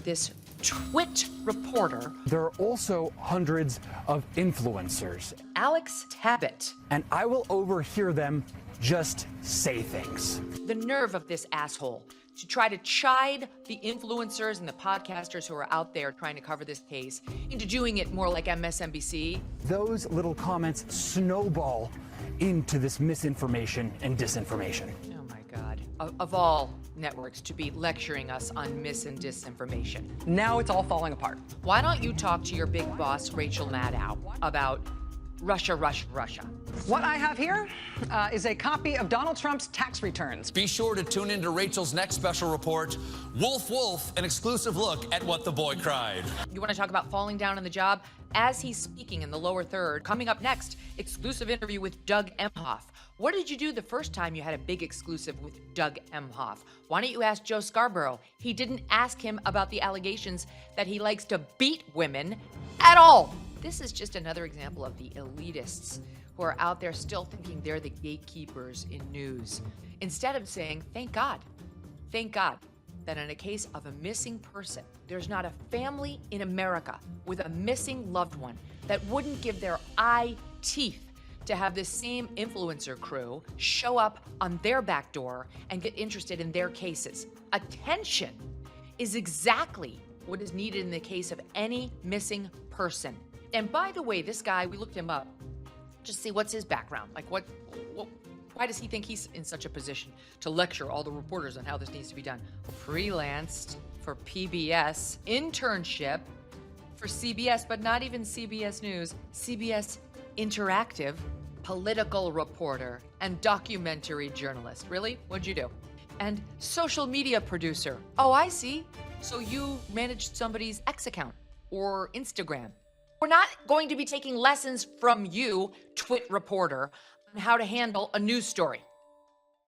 this twit reporter. There are also hundreds of influencers. Alex Tabbitt. And I will overhear them just say things. The nerve of this asshole to try to chide the influencers and the podcasters who are out there trying to cover this case into doing it more like MSNBC. Those little comments snowball into this misinformation and disinformation. Oh my God. Of all networks to be lecturing us on mis and disinformation. Now it's all falling apart. Why don't you talk to your big boss, Rachel Maddow, about Russia. What I have here is a copy of Donald Trump's tax returns. Be sure to tune into Rachel's next special report, Wolf, an exclusive look at what the boy cried. You want to talk about falling down on the job? As he's speaking in the lower third, coming up next, exclusive interview with Doug Emhoff. What did you do the first time you had a big exclusive with Doug Emhoff? Why don't you ask Joe Scarborough? He didn't ask him about the allegations that he likes to beat women at all. This is just another example of the elitists who are out there still thinking they're the gatekeepers in news. Instead of saying, thank God that in a case of a missing person, there's not a family in America with a missing loved one that wouldn't give their eye teeth to have this same influencer crew show up on their back door and get interested in their cases. Attention is exactly what is needed in the case of any missing person. And by the way, this guy, we looked him up, just see what's his background. Like why does he think he's in such a position to lecture all the reporters on how this needs to be done? Freelanced for PBS, internship for CBS, but not even CBS News, CBS Interactive, political reporter, and documentary journalist. Really? What'd you do? And social media producer. Oh, I see. So you managed somebody's X account or Instagram. We're not going to be taking lessons from you, twit reporter, on how to handle a news story.